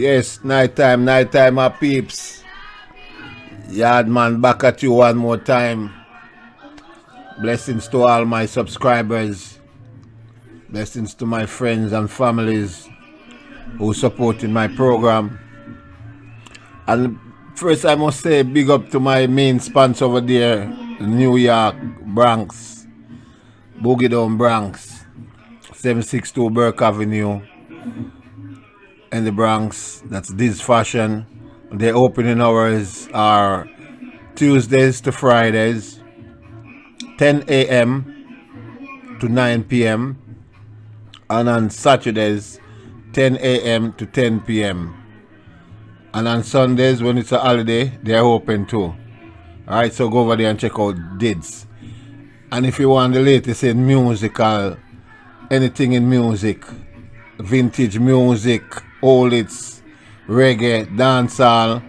Yes, nighttime, my peeps. Yardman back at you one more time. Blessings to all my subscribers. Blessings to my friends and families who supported my program. And first I must say big up to my main sponsor over there, New York, Bronx, Boogie Down Bronx, 762 Burke Avenue in the Bronx. That's this fashion. The opening hours are Tuesdays to Fridays, 10 a.m. to 9 p.m. and on Saturdays, 10 a.m. to 10 p.m. And on Sundays, when it's a holiday, they're open too. Alright, so go over there and check out Dids. And if you want the latest in musical, anything in music, vintage music, old hits, reggae, dancehall,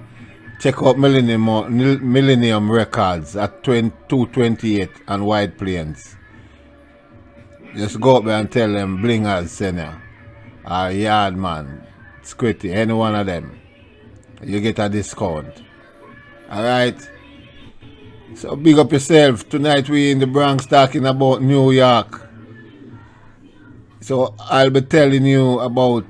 check out Millennium Records at 228 and White Plains. Just go up there and tell them Blingers send you. Or Yardman, Squitty, any one of them. You get a discount. Alright. So big up yourself. Tonight we in the Bronx talking about New York. So I'll be telling you about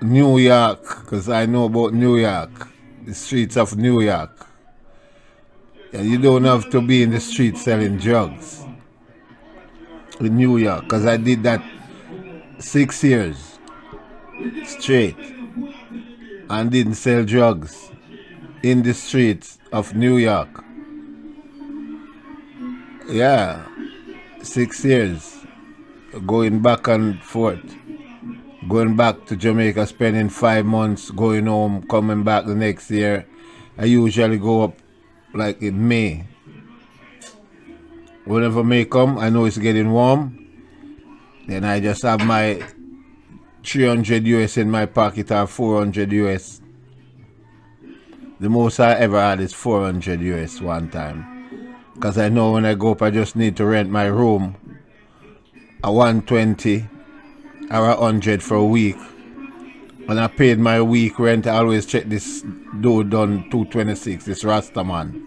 New York because I know about New York. The streets of New York. And you don't have to be in the street selling drugs in New York because I did that 6 years straight and didn't sell drugs in the streets of New York. Yeah, 6 years going back and forth, going back to Jamaica, spending 5 months, going home, coming back the next year. I usually go up like in May. Whenever May come, I know it's getting warm. Then I just have my 300 US in my pocket or 400 US. The most I ever had is 400 US one time. Because I know when I go up, I just need to rent my room at 120 or 100 for a week. When I paid my week rent, I always check this dude done 226, this Rasta man.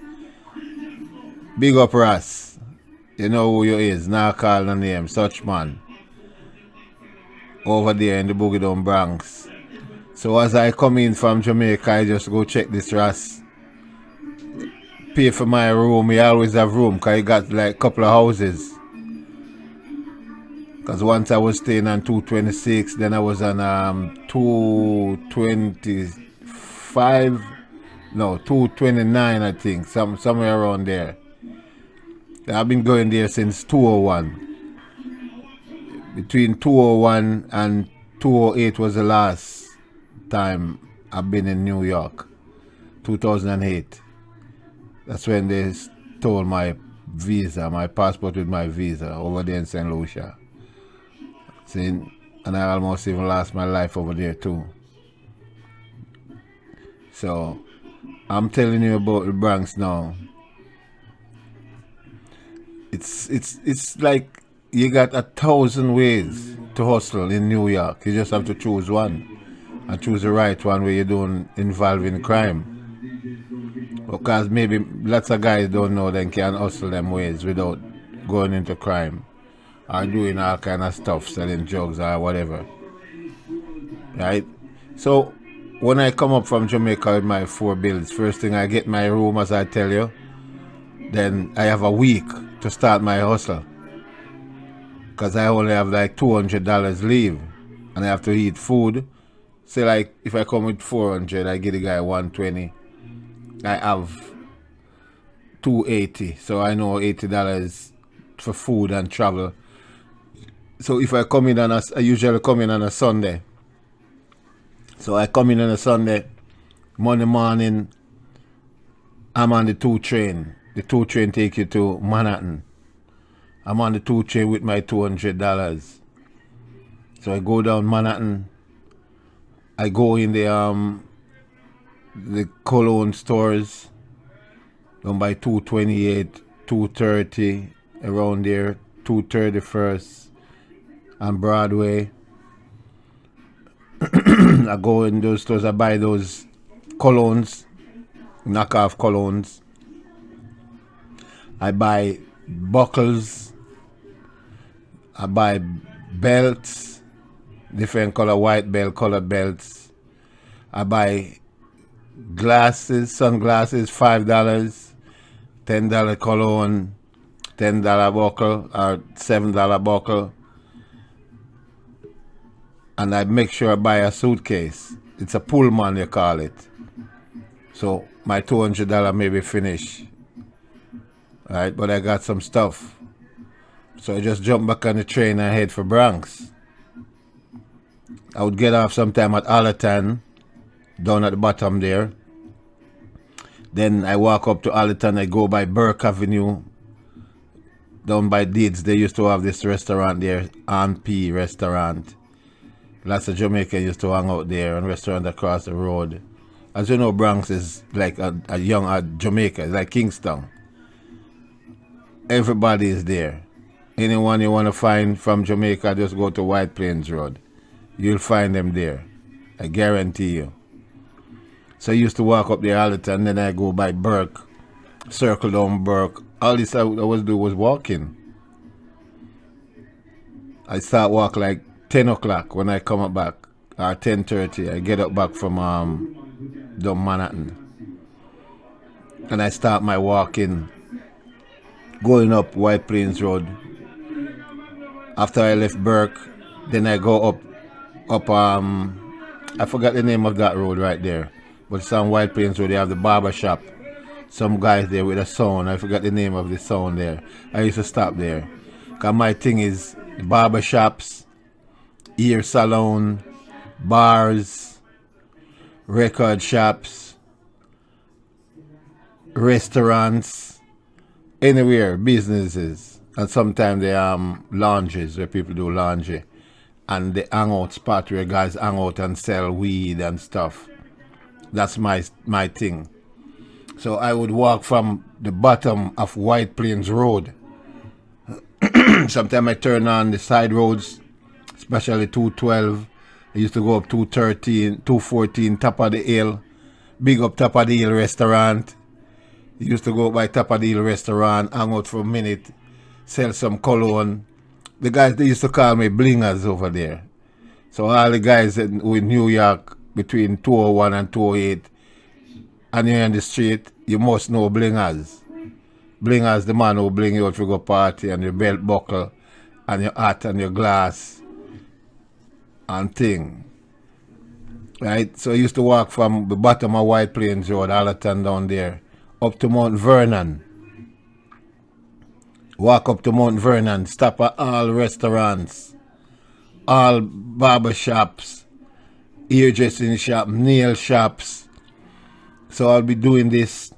Big up Ras. You know who you is, now call the name, such man. Over there in the Boogie Down Bronx. So as I come in from Jamaica, I just go check this Ras. Pay for my room. He always have room because he got like a couple of houses. Because once I was staying on 226, then I was on 225, no, 229 I think, somewhere around there. I've been going there since 201. Between 201 and 208 was the last time I've been in New York. 2008. That's when they stole my visa, my passport with my visa over there in St. Lucia. See, and I almost even lost my life over there too. So I'm telling you about the Bronx now. It's like you got 1,000 ways to hustle in New York. You just have to choose one and choose the right one where you don't involve in crime. Because maybe lots of guys don't know they can hustle them ways without going into crime or doing all kind of stuff, selling drugs or whatever. Right? So when I come up from Jamaica with my 4 bills, first thing I get my room, as I tell you. Then I have a week to start my hustle. Because I only have like $200 leave. And I have to eat food. Say like if I come with 400, I give the guy 120. I have 280. So I know $80 for food and travel. So if I come in I usually come in on a Sunday. So I come in on a Sunday, Monday morning, I'm on the 2 train. The 2 train take you to Manhattan. I'm on the 2 train with my $200. So I go down Manhattan. I go in the cologne stores. Down by 228, 230, around there, 231st on Broadway. I go in those stores, I buy those colognes, knockoff colognes. I buy buckles. I buy belts, different color, white belt, colored belts. I buy glasses, sunglasses, $5, $10 cologne, $10 buckle, or $7 buckle. And I make sure I buy a suitcase. It's a Pullman, you call it. So my $200 maybe finish. Right, but I got some stuff. So I just jump back on the train and head for Bronx. I would get off sometime at Allerton, down at the bottom there. Then I walk up to Allerton, I go by Burke Avenue, down by Deeds. They used to have this restaurant there, Aunt P restaurant. Lots of Jamaicans used to hang out there, and restaurant across the road. As you know, Bronx is like a young Jamaica, it's like Kingston. Everybody is there. Anyone you want to find from Jamaica, just go to White Plains Road. You'll find them there. I guarantee you. So I used to walk up there all the time, then I go by Burke, circle down Burke. All this I was doing was walking. I start walk like 10 o'clock when I come up back, or 10:30. I get up back from down Manhattan. And I start my walking, going up White Plains Road. After I left Burke, then I go up I forgot the name of that road right there. But it's on White Plains Road, they have the barber shop. Some guys there with a sound. I forgot the name of the sound there. I used to stop there. Cause my thing is barber shops, ear salon, bars, record shops, restaurants, anywhere, businesses, and sometimes they lounges where people do laundry, and the hangout spot where guys hang out and sell weed and stuff. That's my thing. So I would walk from the bottom of White Plains Road. Sometimes I turn on the side roads, especially 212. I used to go up 213, 214, Top of the Hill. Big up Top of the Hill restaurant. Used to go by Top of the Hill restaurant, hang out for a minute, sell some cologne. The guys, they used to call me blingers over there. So all the guys in New York between 201 and 208, and you're in the street, you must know blingers. Blingers, the man who bling you out to go party, and your belt buckle, and your hat, and your glass, and thing. Right? So I used to walk from the bottom of White Plains Road, Allerton down there, up to Mount Vernon. Walk up to Mount Vernon, stop at all restaurants, all barber shops, hairdressing shop, nail shops. So I'll be doing this.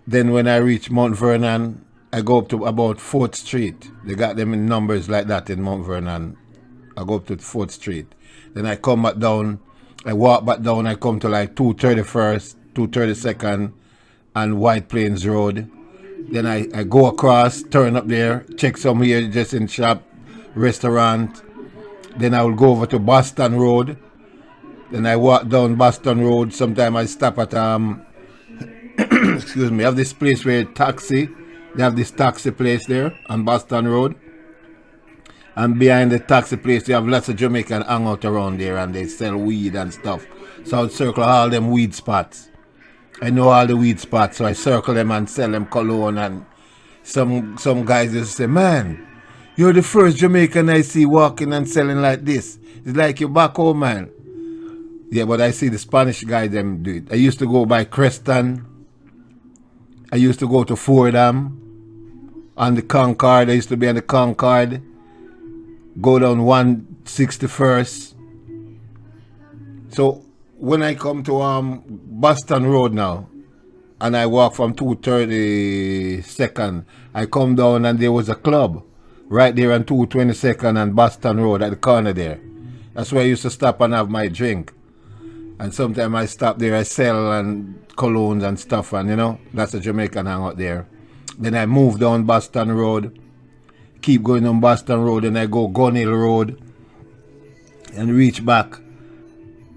Then when I reach Mount Vernon, I go up to about 4th Street. They got them in numbers like that in Mount Vernon. I go up to 4th Street. Then I come back down. I walk back down. I come to like 231st, 232nd, and White Plains Road. Then I go across, turn up there, check some here just in shop, restaurant. Then I will go over to Boston Road. Then I walk down Boston Road. Sometimes I stop at excuse me, I have this place where taxi. They have this taxi place there on Boston Road. And behind the taxi place, you have lots of Jamaican hang out around there, and they sell weed and stuff. So I would circle all them weed spots. I know all the weed spots, so I circle them and sell them cologne. And some guys just say, man, you're the first Jamaican I see walking and selling like this. It's like you're back home, man. Yeah, but I see the Spanish guy them do it. I used to go by Creston. I used to go to Fordham on the Concord. I used to be on the Concord. Go down 161st. So when I come to Boston Road now, and I walk from 232nd, I come down and there was a club right there on 222nd and Boston Road at the corner there. That's where I used to stop and have my drink. And sometimes I stop there, I sell and colognes and stuff, and you know, that's a Jamaican hang out there. Then I move down Boston Road, keep going on Boston Road, and I go Gun Hill Road and reach back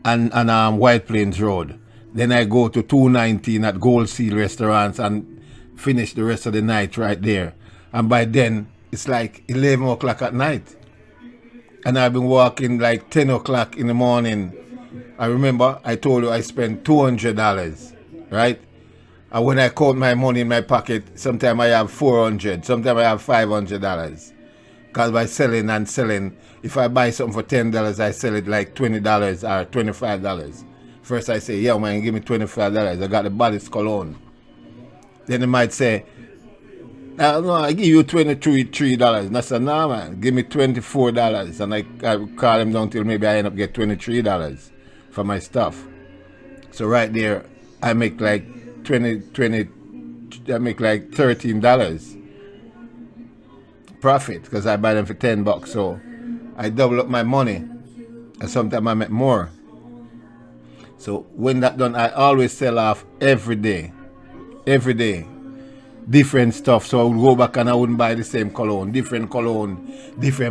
and White Plains Road. Then I go to 219 at Gold Seal Restaurants and finish the rest of the night right there. And by then, it's like 11 o'clock at night. And I've been walking like 10 o'clock in the morning. I remember I told you I spent $200, right? And when I count my money in my pocket, sometimes I have $400, sometimes I have $500. Because by selling and selling, if I buy something for $10, I sell it like $20 or $25. First I say, yeah man, give me $25. I got the baddest cologne. Then they might say, no, I give you $23. And I said, no man, give me $24. And I call them down till maybe I end up get $23 for my stuff. So right there, I make like I make like $13 profit because I buy them for $10. So I double up my money, and sometimes I make more. So when that done, I always sell off every day, different stuff. So I would go back and I wouldn't buy the same cologne, different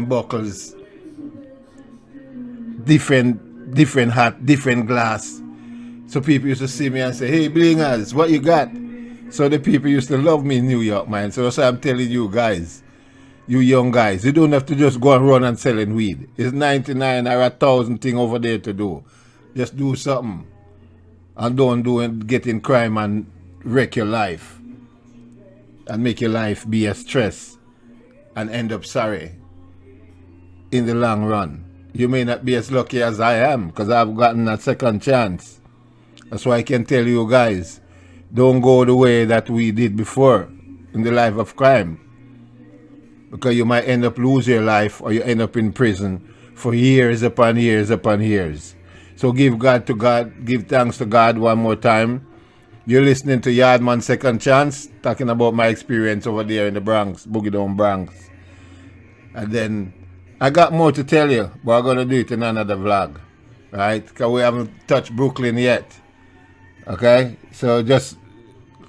buckles, different hat, different glass. So people used to see me and say, hey Blingers, what you got? So the people used to love me in New York, man. So that's why I'm telling you guys, you young guys, you don't have to just go and run and selling weed. It's 99 or 1,000 things over there to do. Just do something. And don't do and get in crime and wreck your life. And make your life be a stress. And end up sorry. In the long run. You may not be as lucky as I am. Because I've gotten a second chance. That's why I can tell you guys. Don't go the way that we did before. In the life of crime. Because you might end up lose your life. Or you end up in prison. For years upon years upon years. So give God to God. Give thanks to God one more time. You're listening to Yardman Second Chance. Talking about my experience over there in the Bronx. Boogie Down Bronx. And then I got more to tell you. But I'm going to do it in another vlog. Right? Because we haven't touched Brooklyn yet. Okay? So just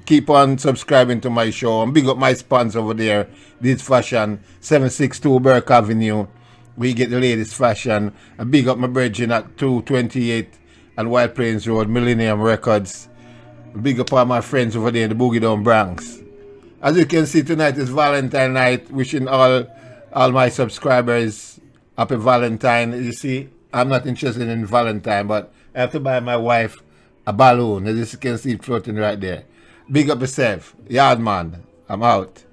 keep on subscribing to my show. And big up my sponsor over there. This Fashion. 762 Burke Avenue. We get the latest fashion. And big up my brethren at 228 and White Plains Road, Millennium Records. Big up all my friends over there in the Boogie Down Bronx. As you can see, tonight is Valentine night. Wishing all my subscribers happy Valentine. You see, I'm not interested in Valentine, but I have to buy my wife a balloon. As you can see it floating right there. Big up yourself. Yardman, I'm out.